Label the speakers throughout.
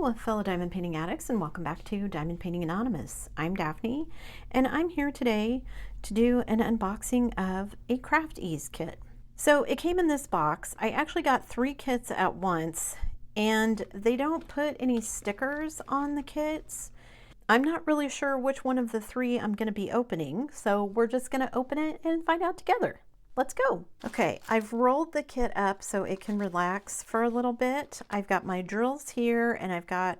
Speaker 1: Hello, fellow diamond painting addicts, and welcome back to Diamond Painting Anonymous. I'm Daphne, and I'm here today to do an unboxing of a Craft Ease kit. So it came in this box. I actually got 3 kits at once, and they don't put any stickers on the kits. I'm not really sure which one of the 3 I'm going to be opening, so we're just going to open it and find out together. Let's go. Okay, I've rolled the kit up so it can relax for a little bit. I've got my drills here, and I've got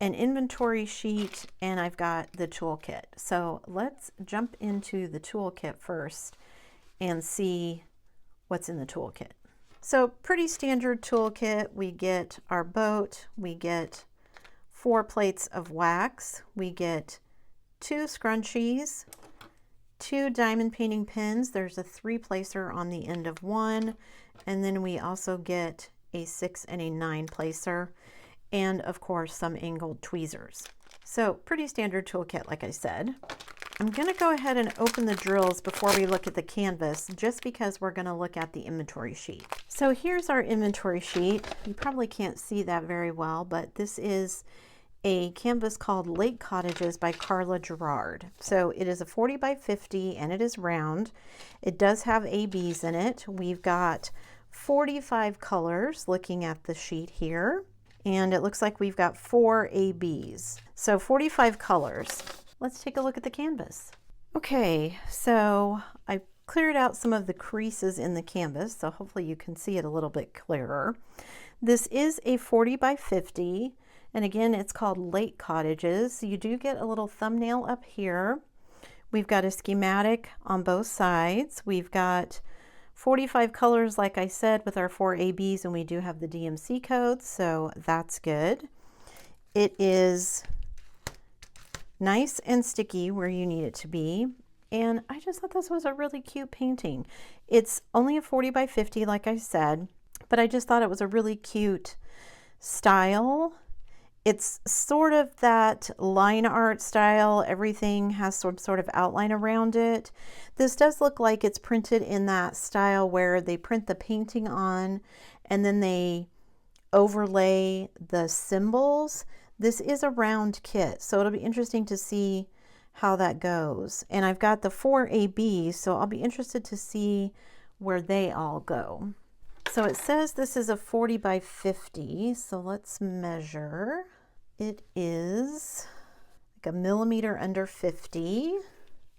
Speaker 1: an inventory sheet, and I've got the toolkit. So let's jump into the toolkit first and see what's in the toolkit. So pretty standard toolkit. We get our boat, we get 4 plates of wax, we get 2 scrunchies, 2 diamond painting pins. There's a 3-placer on the end of one, and then we also get a 6 and a 9-placer, and of course some angled tweezers. So pretty standard toolkit, like I said. I'm going to go ahead and open the drills before we look at the canvas, just because we're going to look at the inventory sheet. So here's our inventory sheet. You probably can't see that very well, but this is a canvas called Lake Cottages by Carla Gerard. So it is a 40 by 50 and it is round. It does have ABs in it. We've got 45 colors looking at the sheet here, and it looks like we've got 4 ABs. So 45 colors. Let's take a look at the canvas. Okay, so I cleared out some of the creases in the canvas, so hopefully you can see it a little bit clearer. This is a 40 by 50. And again, it's called Lake Cottages. You do get a little thumbnail up here. We've got a schematic on both sides. We've got 45 colors, like I said, with our 4 ABs, and we do have the DMC codes, so that's good. It is nice and sticky where you need it to be. And I just thought this was a really cute painting. It's only a 40 by 50, like I said, but I just thought it was a really cute style. It's sort of that line art style. Everything has some sort of outline around it. This does look like it's printed in that style where they print the painting on and then they overlay the symbols. This is a round kit, so it'll be interesting to see how that goes. And I've got the 4 ABs, so I'll be interested to see where they all go. So it says this is a 40 by 50, so let's measure. It is like 1 millimeter under 50,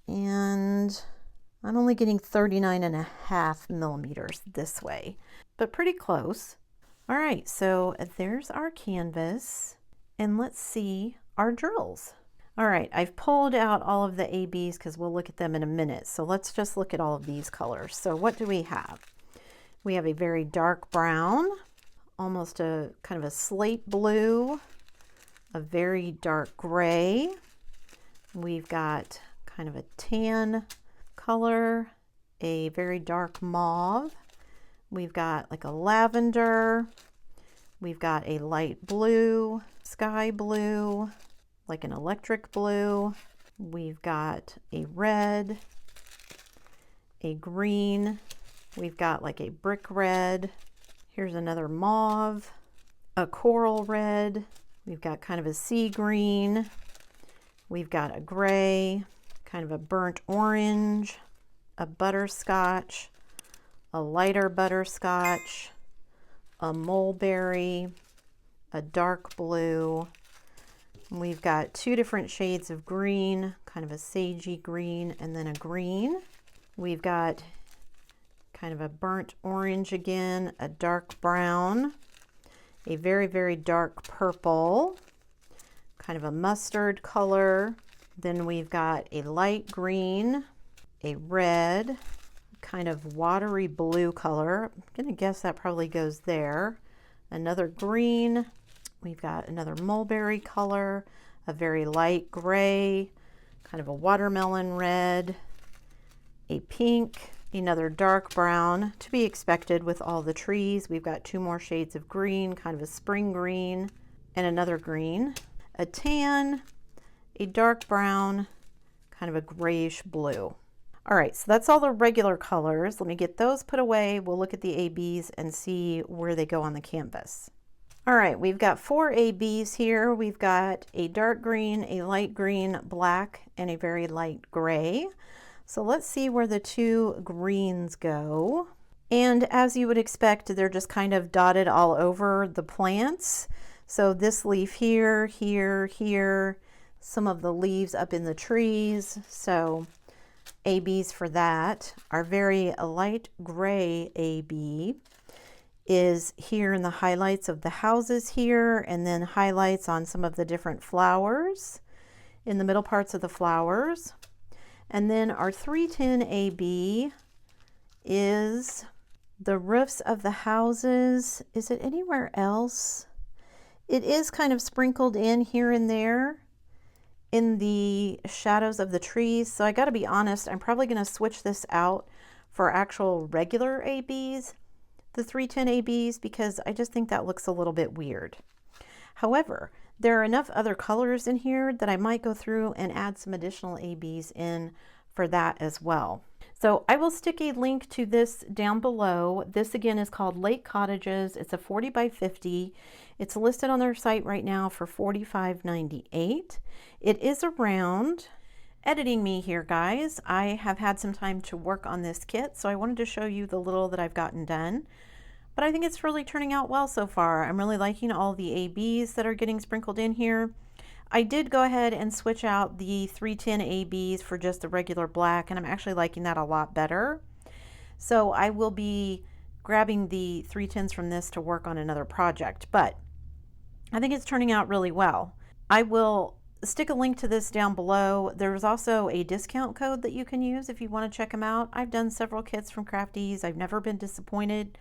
Speaker 1: and I'm only getting 39.5 millimeters this way, but pretty close. All right, so there's our canvas, and let's see our drills. All right, I've pulled out all of the ABs because we'll look at them in a minute. So let's just look at all of these colors. So what do we have? We have a very dark brown, almost a kind of a slate blue, a very dark gray. We've got kind of a tan color, a very dark mauve. We've got like a lavender. We've got a light blue, sky blue, like an electric blue. We've got a red, a green. We've got like a brick red. Here's another mauve, a coral red. We've got kind of a sea green. We've got a gray, kind of a burnt orange, a butterscotch, a lighter butterscotch, a mulberry, a dark blue. We've got 2 different shades of green, kind of a sagey green, and then a green. We've got kind of a burnt orange again, a dark brown, a very, very dark purple, kind of a mustard color. Then we've got a light green, a red, kind of watery blue color. I'm gonna guess that probably goes there. Another green. We've got another mulberry color, a very light gray, kind of a watermelon red, a pink, another dark brown, to be expected with all the trees. We've got 2 more shades of green, kind of a spring green, and another green, a tan, a dark brown, kind of a grayish blue. All right, so that's all the regular colors. Let me get those put away. We'll look at the ABs and see where they go on the canvas. All right, we've got 4 ABs here. We've got a dark green, a light green, black, and a very light gray. So let's see where the 2 greens go. And as you would expect, they're just kind of dotted all over the plants. So this leaf here, here, here, some of the leaves up in the trees. So ABs for that. Our very light gray AB is here in the highlights of the houses here, and then highlights on some of the different flowers in the middle parts of the flowers. And then our 310 AB is the roofs of the houses. Is it anywhere else? It is kind of sprinkled in here and there in the shadows of the trees. So I got to be honest, I'm probably going to switch this out for actual regular ABs, the 310 ABs, because I just think that looks a little bit weird. However, there are enough other colors in here that I might go through and add some additional ABs in for that as well. So I will stick a link to this down below. This again is called Lake Cottages. It's a 40 by 50. It's listed on their site right now for $45.98. It is around. Editing me here, guys. I have had some time to work on this kit, so I wanted to show you the little that I've gotten done. But I think it's really turning out well so far. I'm really liking all the ABs that are getting sprinkled in here. I did go ahead and switch out the 310 ABs for just the regular black, and I'm actually liking that a lot better. So I will be grabbing the 310s from this to work on another project, but I think it's turning out really well. I will stick a link to this down below. There's also a discount code that you can use if you want to check them out. I've done several kits from Crafties. I've never been disappointed.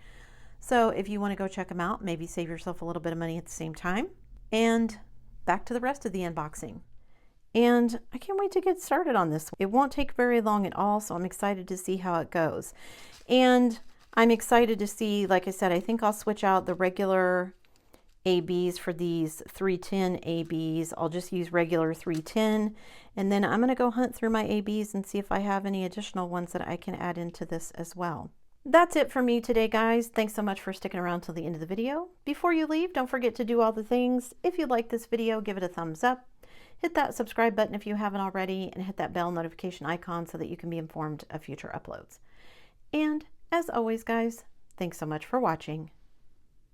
Speaker 1: So if you want to go check them out, maybe save yourself a little bit of money at the same time. And back to the rest of the unboxing. And I can't wait to get started on this. It won't take very long at all, so I'm excited to see how it goes. And I'm excited to see, like I said, I think I'll switch out the regular ABs for these 310 ABs. I'll just use regular 310, and then I'm going to go hunt through my ABs and see if I have any additional ones that I can add into this as well. That's it for me today, guys. Thanks so much for sticking around till the end of the video. Before you leave, don't forget to do all the things. If you like this video, give it a thumbs up. Hit that subscribe button if you haven't already, and hit that bell notification icon so that you can be informed of future uploads. And as always, guys, thanks so much for watching.